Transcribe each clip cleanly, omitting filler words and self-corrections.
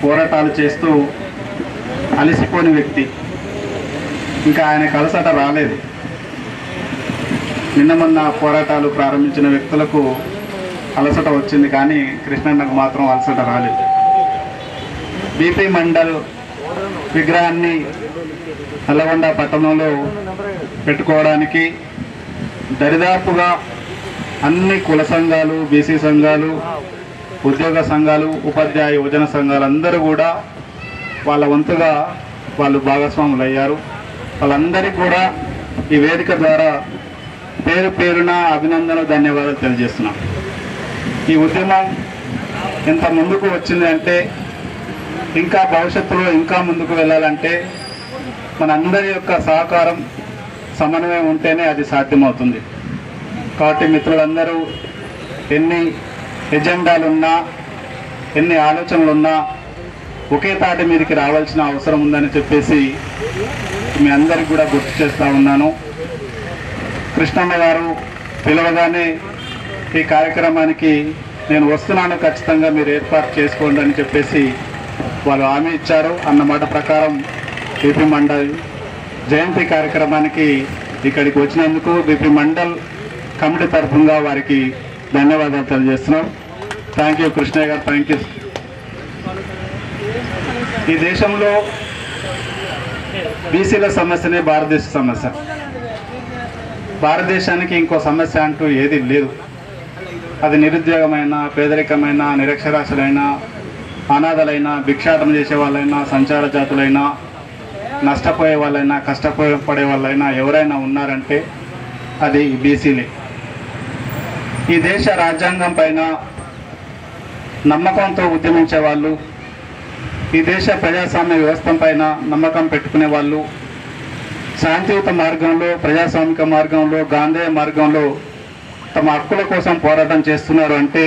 పోరాటాలు చేస్తూ అలసిపోని వ్యక్తి. ఇంకా ఆయనకు అలసట రాలేదు. నిన్న మొన్న పోరాటాలు ప్రారంభించిన వ్యక్తులకు అలసట వచ్చింది, కానీ కృష్ణన్నకు మాత్రం అలసట రాలేదు. బీపీ మండల్ విగ్రహాన్ని నల్లగొండ పట్టణంలో పెట్టుకోవడానికి దరిదాపుగా అన్ని కుల సంఘాలు, బీసీ సంఘాలు, ఉద్యోగ సంఘాలు, ఉపాధ్యాయ యువజన సంఘాలు అందరూ కూడా వాళ్ళ వంతుగా వాళ్ళు భాగస్వాములు అయ్యారు. వాళ్ళందరికీ కూడా ఈ వేదిక ద్వారా పేరు పేరున అభినందనలు, ధన్యవాదాలు తెలియజేస్తున్నాం. ఈ ఉద్యమం ఎంత ముందుకు వచ్చింది అంటే, ఇంకా భవిష్యత్తులో ఇంకా ముందుకు వెళ్ళాలంటే మనందరి యొక్క సహకారం, సమన్వయం ఉంటేనే అది సాధ్యమవుతుంది. కాబట్టి మిత్రులందరూ ఎన్ని ఎజెండాలున్నా, ఎన్ని ఆలోచనలున్నా ఒకే తాటి మీదకి రావాల్సిన అవసరం ఉందని చెప్పేసి మీ అందరికి కూడా గుర్తు చేస్తూ ఉన్నాను. కృష్ణన్న గారు పిలవగానే ఈ కార్యక్రమానికి నేను వస్తున్నాను, ఖచ్చితంగా మీరు ఏర్పాటు చేసుకోండి అని చెప్పేసి వాళ్ళు హామీ ఇచ్చారు. అన్నమాట ప్రకారం బీపీ మండల్ జయంతి కార్యక్రమానికి ఇక్కడికి వచ్చినందుకు బీపీ మండల్ కమిటీ తరఫుగా వారికి ధన్యవాదాలు తెలియజేస్తున్నాం. థ్యాంక్ యూ కృష్ణయ్య గారు, థ్యాంక్ యూ. ఈ దేశంలో బీసీల సమస్యనే భారతదేశ సమస్య. భారతదేశానికి ఇంకో సమస్య అంటూ ఏది లేదు. అది నిరుద్యోగమైన, పేదరికమైన, నిరక్షరాస్యులైన, అనాథలైనా, భిక్షాటన చేసే వాళ్ళైనా, సంచార జాతులైనా, నష్టపోయే వాళ్ళైనా, కష్టపడే వాళ్ళైనా ఎవరైనా ఉన్నారంటే అది బీసీలే. ఈ దేశ రాజ్యాంగం పైన నమ్మకంతో ఉద్యమించే వాళ్ళు, ఈ దేశ ప్రజాస్వామ్య వ్యవస్థ పైన నమ్మకం పెట్టుకునే వాళ్ళు, శాంతియుత మార్గంలో, ప్రజాస్వామిక మార్గంలో, గాంధేయ మార్గంలో తమ హక్కుల కోసం పోరాటం చేస్తున్నారు అంటే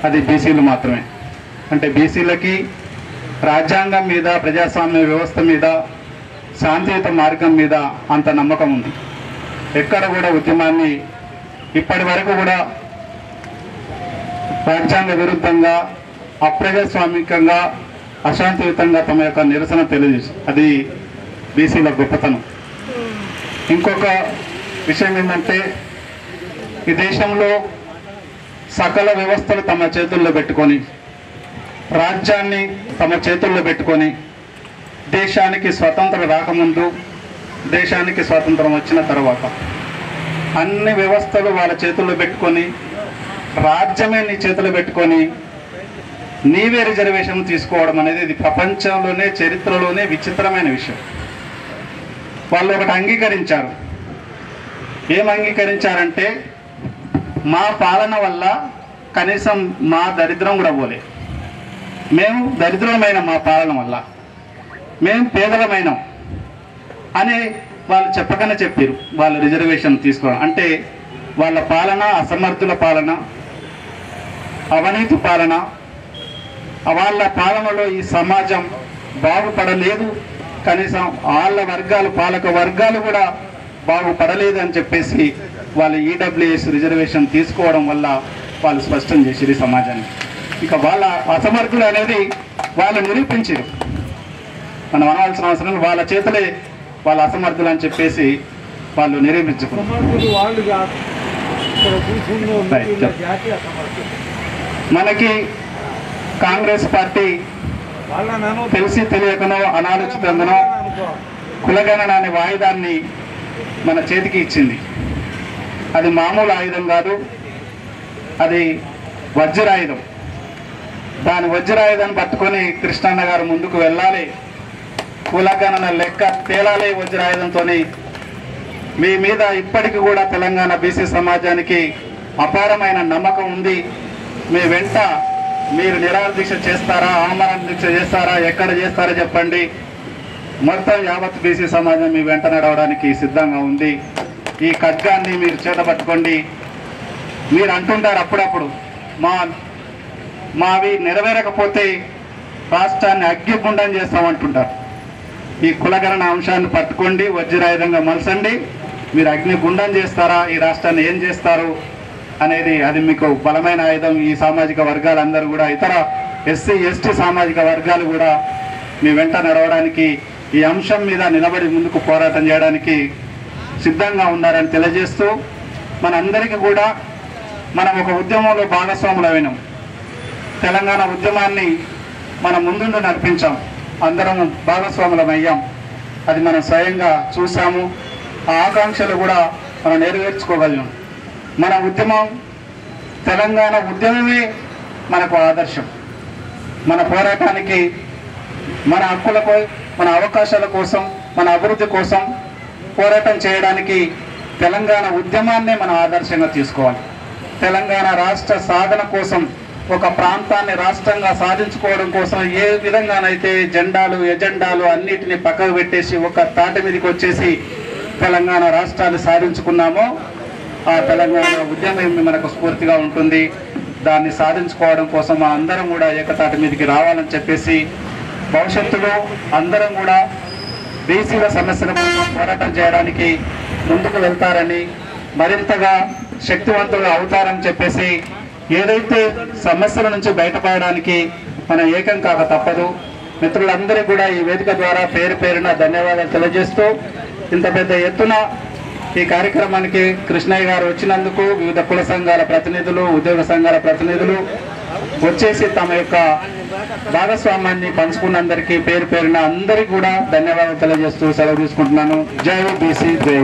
అది బీసీలు మాత్రమే. అంటే బీసీలకి రాజ్యాంగం మీద, ప్రజాస్వామ్య వ్యవస్థ మీద, శాంతియుత మార్గం మీద అంత నమ్మకం ఉంది. ఎక్కడ కూడా ఉద్యమాన్ని ఇప్పటి వరకు కూడా రాజ్యాంగ విరుద్ధంగా, అప్రజాస్వామికంగా, అశాంతియుతంగా తమ యొక్క నిరసన తెలియజేసి అది బీసీల గొప్పతనం. ఇంకొక విషయం ఏంటంటే, ఈ దేశంలో సకల వ్యవస్థలు తమ చేతుల్లో పెట్టుకొని, రాజ్యాన్ని తమ చేతుల్లో పెట్టుకొని, దేశానికి స్వతంత్రం రాకముందు, దేశానికి స్వాతంత్రం వచ్చిన తర్వాత అన్ని వ్యవస్థలు వాళ్ళ చేతుల్లో పెట్టుకొని, రాజ్యమే నీ చేతుల్లో పెట్టుకొని నీవే రిజర్వేషన్ తీసుకోవడం అనేది ఇది ప్రపంచంలోనే, చరిత్రలోనే విచిత్రమైన విషయం. వాళ్ళు ఒకటి అంగీకరించారు. ఏం అంగీకరించారంటే, మా పాలన వల్ల కనీసం మా దరిద్రం కూడా పోలే, మేము దరిద్రమైన మా పాలన వల్ల మేము పేదలమైనాం అని వాళ్ళు చెప్పకనే చెప్పారు. వాళ్ళు రిజర్వేషన్ తీసుకోవడం అంటే వాళ్ళ పాలన అసమర్థుల పాలన, అవినీతి పాలన, వాళ్ళ పాలనలో ఈ సమాజం బాగుపడలేదు, కనీసం వాళ్ళ వర్గాలు, పాలక వర్గాలు కూడా బాగుపడలేదు అని చెప్పేసి వాళ్ళు ఈడబ్ల్యూఎస్ రిజర్వేషన్ తీసుకోవడం వల్ల వాళ్ళు స్పష్టం చేసిరు ఈ సమాజానికి. ఇక వాళ్ళ అసమర్థులు అనేది వాళ్ళు నిరూపించారు. మనం అనవలసిన అవసరం, వాళ్ళ చేతులే వాళ్ళ అసమర్థులు అని చెప్పేసి వాళ్ళు నిరూపించుకున్నారు. మనకి కాంగ్రెస్ పార్టీ తెలిసి తెలియకనో, అనాలోచితంగానో కులగణన అనే ఆయుధాన్ని మన చేతికి ఇచ్చింది. అది మామూలు ఆయుధం కాదు, అది వజ్రాయుధం. దాని వజ్రాయుధాన్ని పట్టుకొని కృష్ణన్న గారు ముందుకు వెళ్ళాలి, కులగణన లెక్క తేలాలి వజ్రాయుధంతో. మీ మీద ఇప్పటికీ కూడా తెలంగాణ బీసీ సమాజానికి అపారమైన నమ్మకం ఉంది. మీ వెంట మీరు నిరాహార దీక్ష చేస్తారా, ఆమరణ దీక్ష చేస్తారా, ఎక్కడ చేస్తారో చెప్పండి. మొత్తం యావత్ బీసీ సమాజం మీ వెంట నడవడానికి సిద్ధంగా ఉంది. ఈ ఖడ్గాన్ని మీరు చేత పట్టుకోండి. మీరు అంటుంటారు అప్పుడప్పుడు, మావి నెరవేరకపోతే రాష్ట్రాన్ని అగ్గిగుండం చేస్తామంటుంటారు. ఈ కులగణన అంశాన్ని పట్టుకోండి, వజ్రాయుధంగా మలసండి. మీరు అగ్నిగుండం చేస్తారా, ఈ రాష్ట్రాన్ని ఏం చేస్తారు అనేది అది మీకు బలమైన ఆయుధం. ఈ సామాజిక వర్గాలందరూ కూడా, ఇతర ఎస్సీ ఎస్టీ సామాజిక వర్గాలు కూడా మీ వెంట నడవడానికి, ఈ అంశం మీద నిలబడి ముందుకు పోరాటం చేయడానికి సిద్ధంగా ఉన్నారని తెలియజేస్తూ, మనందరికీ కూడా మనం ఒక ఉద్యమంలో భాగస్వాములమైనాం. తెలంగాణ ఉద్యమాన్ని మనం ముందుండి నడిపించాం, అందరం భాగస్వాములమయ్యాం. అది మనం స్వయంగా చూసాము. ఆ ఆకాంక్షలు కూడా మనం నెరవేర్చుకోగలిగాం. మన ఉద్యమం, తెలంగాణ ఉద్యమమే మనకు ఆదర్శం. మన పోరాటానికి, మన హక్కులకు, మన అవకాశాల కోసం, మన అభివృద్ధి కోసం పోరాటం చేయడానికి తెలంగాణ ఉద్యమాన్నే మనం ఆదర్శంగా తీసుకోవాలి. తెలంగాణ రాష్ట్ర సాధన కోసం, ఒక ప్రాంతాన్ని రాష్ట్రంగా సాధించుకోవడం కోసం ఏ విధంగానైతే ఎజెండాలు అన్నిటినీ పక్కకు పెట్టేసి ఒక తాటి మీదకి వచ్చేసి తెలంగాణ రాష్ట్రాన్ని సాధించుకున్నామో, ఆ తెలంగాణ ఉద్యమం మనకు స్ఫూర్తిగా ఉంటుంది. దాన్ని సాధించుకోవడం కోసం మా అందరం కూడా ఏకతాటి మీదకి రావాలని చెప్పేసి, భవిష్యత్తులో అందరం కూడా బీసీల సమస్యల కోసం పోరాటం చేయడానికి ముందుకు వెళ్తారని, మరింతగా శక్తివంతులు అవుతారని చెప్పేసి, ఏదైతే సమస్యల నుంచి బయటపడడానికి మనం ఏకం కాక తప్పదు. మిత్రులందరికీ కూడా ఈ వేదిక ద్వారా పేరు పేరున ధన్యవాదాలు తెలియజేస్తూ, ఇంత పెద్ద ఎత్తున ఈ కార్యక్రమానికి కృష్ణయ్య గారు వచ్చినందుకు, వివిధ కుల సంఘాల ప్రతినిధులు, ఉద్యోగ సంఘాల ప్రతినిధులు వచ్చేసి తమ యొక్క భాగస్వామ్యాన్ని పంచుకున్నందరికీ పేరు పేరున అందరికీ కూడా ధన్యవాదాలు తెలియజేస్తూ సెలవు తీసుకుంటున్నాను. జై బీసీ, జై